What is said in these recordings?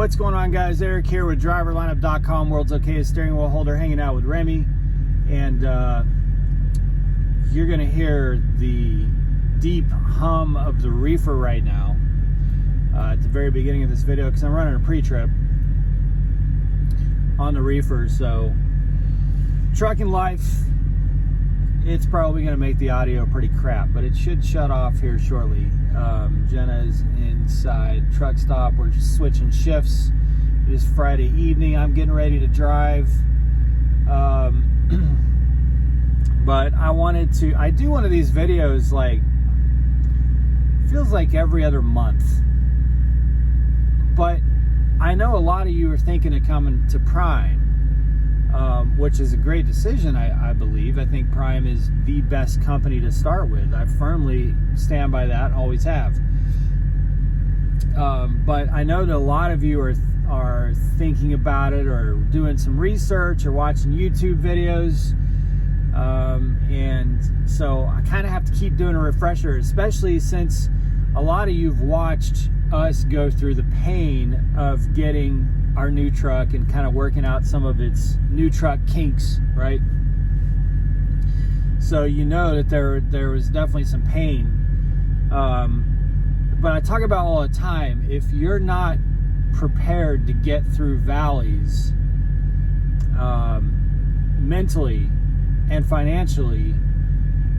What's going on, guys? Eric here with driverlineup.com, world's okayest steering wheel holder, hanging out with Remy. And you're gonna hear the deep hum of the reefer right now at the very beginning of this video, because I'm running a pre-trip on the reefer. So trucking life, it's probably gonna make the audio pretty crap, but it should shut off here shortly. Jenna is inside truck stop. We're just switching shifts. It is Friday evening. I'm getting ready to drive. But I do one of these videos, like, feels like every other month. But I know a lot of you are thinking of coming to Prime, which is a great decision, I believe. I think Prime is the best company to start with. I firmly stand by that, always have. But I know that a lot of you are thinking about it, or doing some research, or watching YouTube videos. And so I kind of have to keep doing a refresher, especially since a lot of you've watched us go through the pain of getting our new truck and kind of working out some of its new truck kinks, right? So you know that there was definitely some pain. But I talk about all the time, if you're not prepared to get through valleys mentally and financially,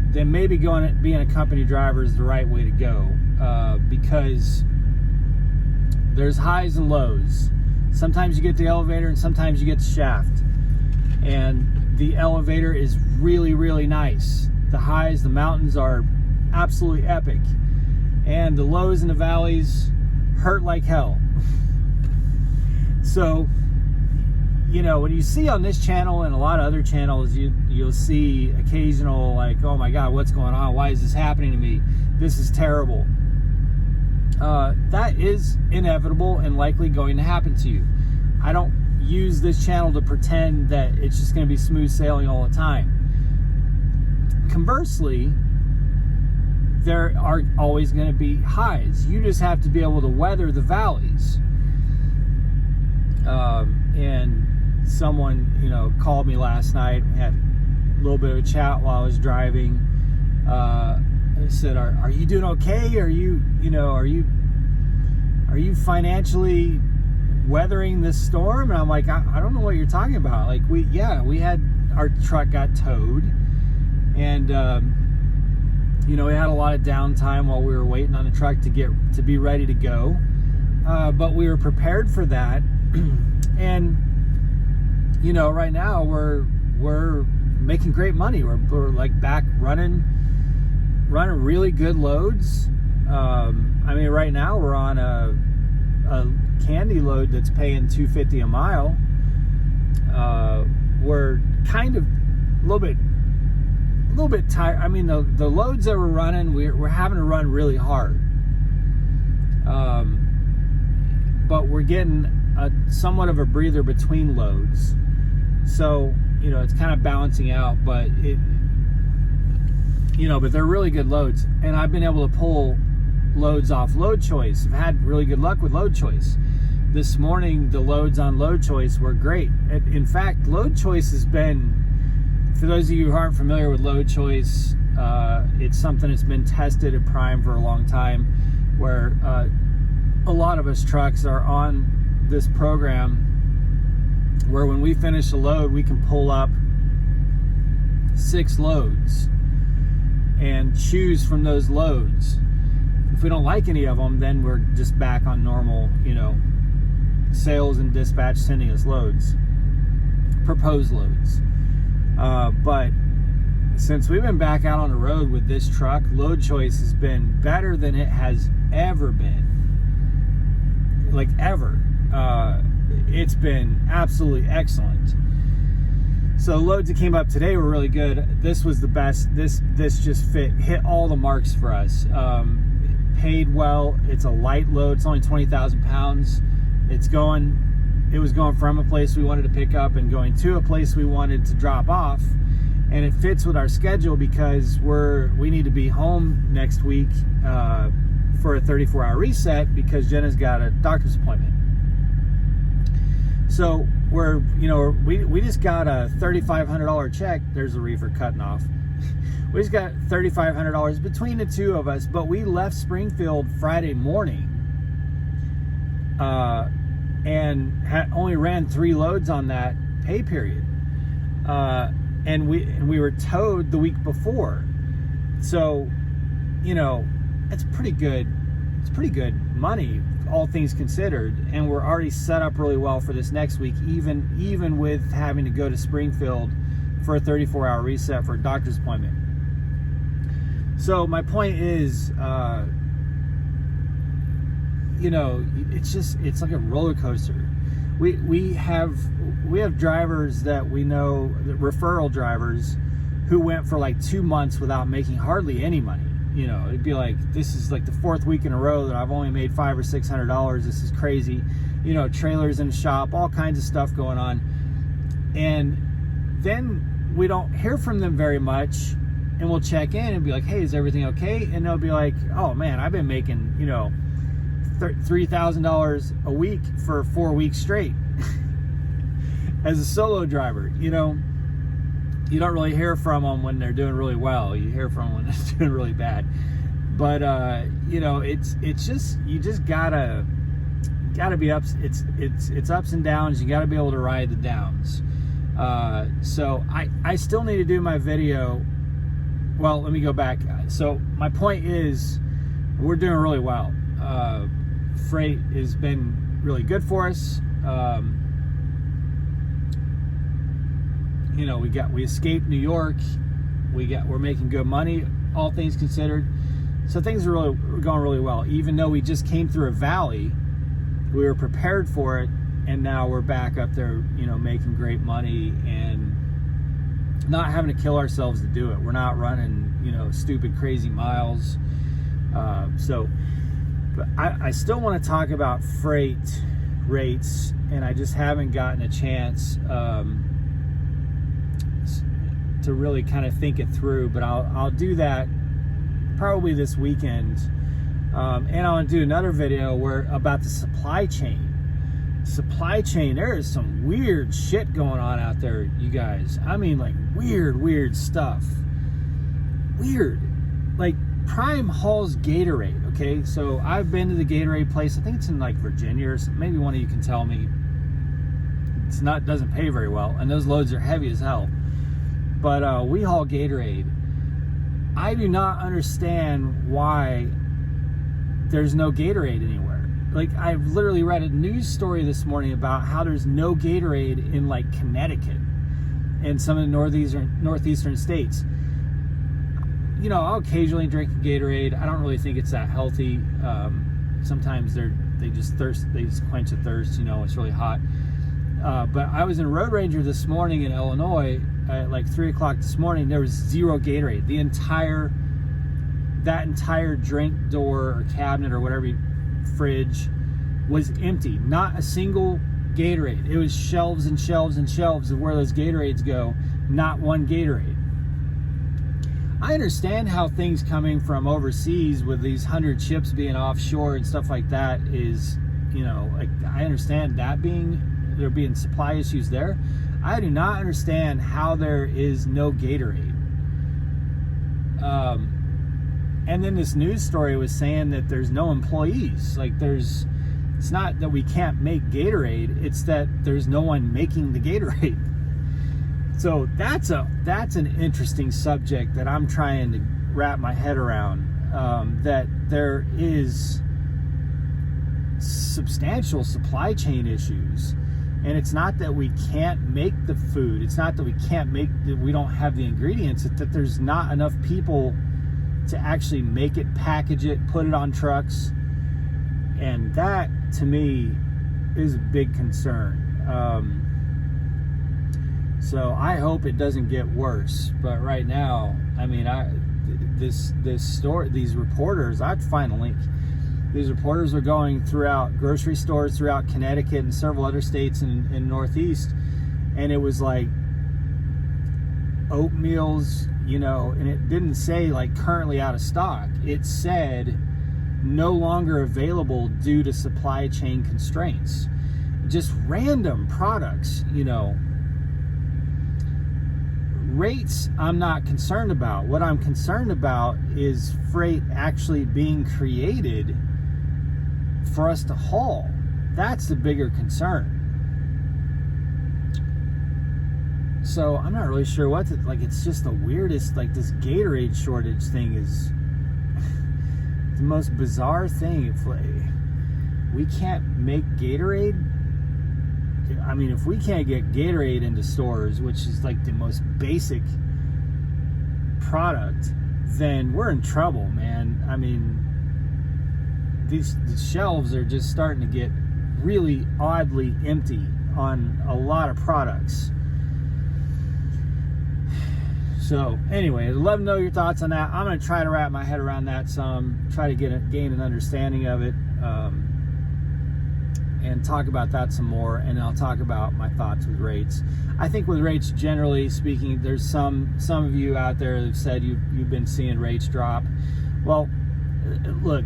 then maybe being a company driver is the right way to go, because there's highs and lows. Sometimes you get the elevator and sometimes you get the shaft. And the elevator is really, really nice. The highs, the mountains are absolutely epic. And the lows and the valleys hurt like hell. So, you know, when you see on this channel and a lot of other channels, you'll see occasional, like, oh my God, what's going on? Why is this happening to me? This is terrible. That is inevitable and likely going to happen to you. I don't use this channel to pretend that it's just going to be smooth sailing all the time. Conversely, there are always going to be highs. You just have to be able to weather the valleys. And someone, called me last night, had a little bit of a chat while I was driving. They said, are you doing okay? Are you financially weathering this storm? And I'm like, I don't know what you're talking about. Like, we had, our truck got towed, and we had a lot of downtime while we were waiting on the truck to be ready to go. But we were prepared for that. And right now we're making great money. We're like back running really good loads. Right now we're on a candy load that's paying $250 a mile. We're kind of a little bit tired. The loads that we're running, we're having to run really hard. But we're getting somewhat of a breather between loads. So, it's kind of balancing out, but but they're really good loads. And I've been able to pull loads off Load Choice. I've had really good luck with Load Choice. This morning, the loads on Load Choice were great. In fact, Load Choice has been, for those of you who aren't familiar with Load Choice, it's something that's been tested at Prime for a long time, where a lot of us trucks are on this program where when we finish a load, we can pull up 6 loads and choose from those loads. If we don't like any of them, then we're just back on normal, sales and dispatch sending us loads, proposed loads. But since we've been back out on the road with this truck, Load Choice has been better than it has ever been. Like, ever. It's been absolutely excellent. So loads that came up today were really good. This was the best. This just hit all the marks for us. Paid well. It's a light load. It's only 20,000 pounds. It was going from a place we wanted to pick up and going to a place we wanted to drop off. And it fits with our schedule because we need to be home next week for a 34-hour reset because Jenna's got a doctor's appointment. So we just got a $3,500 check. There's the reefer cutting off. We just got $3,500 between the two of us, but we left Springfield Friday morning, and only ran 3 loads on that pay period, and we were towed the week before. So, it's pretty good. It's pretty good money, all things considered, and we're already set up really well for this next week, even with having to go to Springfield for a 34-hour reset for a doctor's appointment. So my point is, it's like a roller coaster. We have drivers that we know, referral drivers, who went for like 2 months without making hardly any money. It'd be like, this is like the 4th week in a row that I've only made $500 or $600. This is crazy. Trailers in the shop, all kinds of stuff going on. And then we don't hear from them very much, and we'll check in and be like, hey, is everything okay? And they'll be like, oh man, I've been making, $3,000 a week for 4 weeks straight as a solo driver. You don't really hear from them when they're doing really well. You hear from them when they're doing really bad. But it's just, you just gotta be ups. It's ups and downs. You gotta be able to ride the downs. So I still need to do my video. Well, let me go back. So my point is, we're doing really well. Freight has been really good for us. We escaped New York. We're making good money, all things considered. So things are going really well. Even though we just came through a valley, we were prepared for it, and now we're back up there, making great money and not having to kill ourselves to do it. We're not running, stupid, crazy miles. But I still want to talk about freight rates, and I just haven't gotten a chance to really kind of think it through. But I'll do that probably this weekend, and I want to do another video about the supply chain. There is some weird shit going on out there, you guys. I mean, like weird stuff. Weird. Like Prime hauls Gatorade. Okay, so I've been to the Gatorade place. I think it's in like Virginia or something. Maybe one of you can tell me. Doesn't pay very well, and those loads are heavy as hell. But we haul Gatorade. I do not understand why there's no Gatorade anywhere. Like, I've literally read a news story this morning about how there's no Gatorade in like Connecticut and some of the northeastern states. I'll occasionally drink a Gatorade. I don't really think it's that healthy. Sometimes they just quench a thirst. It's really hot. But I was in Road Ranger this morning in Illinois at like 3 o'clock this morning. There was 0 Gatorade. That entire drink door or cabinet or whatever, fridge was empty. Not a single Gatorade. It was shelves and shelves and shelves of where those Gatorades go. Not one Gatorade. I understand how things coming from overseas with these 100 ships being offshore and stuff like that is, I understand that there being supply issues there. I do not understand how there is no Gatorade. And then this news story was saying that there's no employees. Like it's not that we can't make Gatorade, it's that there's no one making the Gatorade. So that's an interesting subject that I'm trying to wrap my head around, that there is substantial supply chain issues. And it's not that we can't make the food. It's not that we don't have the ingredients. It's that there's not enough people to actually make it, package it, put it on trucks. And that, to me, is a big concern. So I hope it doesn't get worse. But right now, I mean, these reporters, I'd find a link. These reporters are going throughout grocery stores throughout Connecticut and several other states in Northeast, and it was like oatmeals, and it didn't say like currently out of stock. It said no longer available due to supply chain constraints. just random products, Rates, I'm not concerned about. What I'm concerned about is freight actually being created for us to haul. That's the bigger concern. So I'm not really sure what to, it's just the weirdest, this Gatorade shortage thing is the most bizarre thing. If we can't make Gatorade, I mean, if we can't get Gatorade into stores, which is the most basic product, then we're in trouble, man. I mean, the shelves are just starting to get really oddly empty on a lot of products. So anyway, I'd love to know your thoughts on that. I'm going to try to wrap my head around that some, try to gain an understanding of it, and talk about that some more, and I'll talk about my thoughts with rates. I think with rates, generally speaking, there's some of you out there that have said you've been seeing rates drop. Well, look,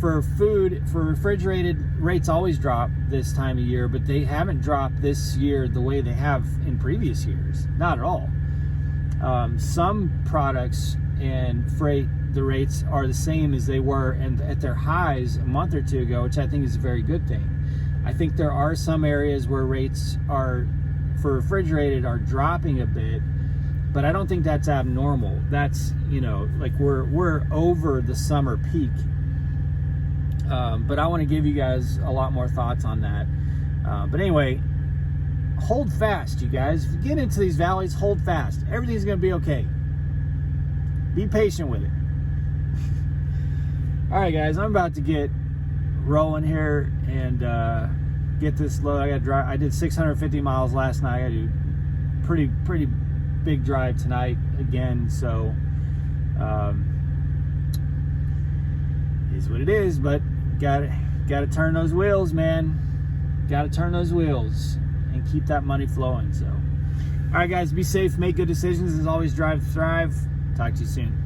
for food, for refrigerated, rates always drop this time of year, but they haven't dropped this year the way they have in previous years. Not at all. Some products and freight, the rates are the same as they were at their highs a month or two ago, which I think is a very good thing. I think there are some areas where rates are, for refrigerated, are dropping a bit, but I don't think that's abnormal. That's, we're over the summer peak. But I want to give you guys a lot more thoughts on that. But anyway, hold fast, you guys. If you get into these valleys, hold fast. Everything's going to be okay. Be patient with it. All right, guys, I'm about to get rolling here and get this load. I got to drive. I did 650 miles last night. I got to do pretty big drive tonight again. So is what it is. But got to turn those wheels, man. Got to turn those wheels and keep that money flowing. So, all right, guys, be safe, make good decisions. As always, drive to thrive. Talk to you soon.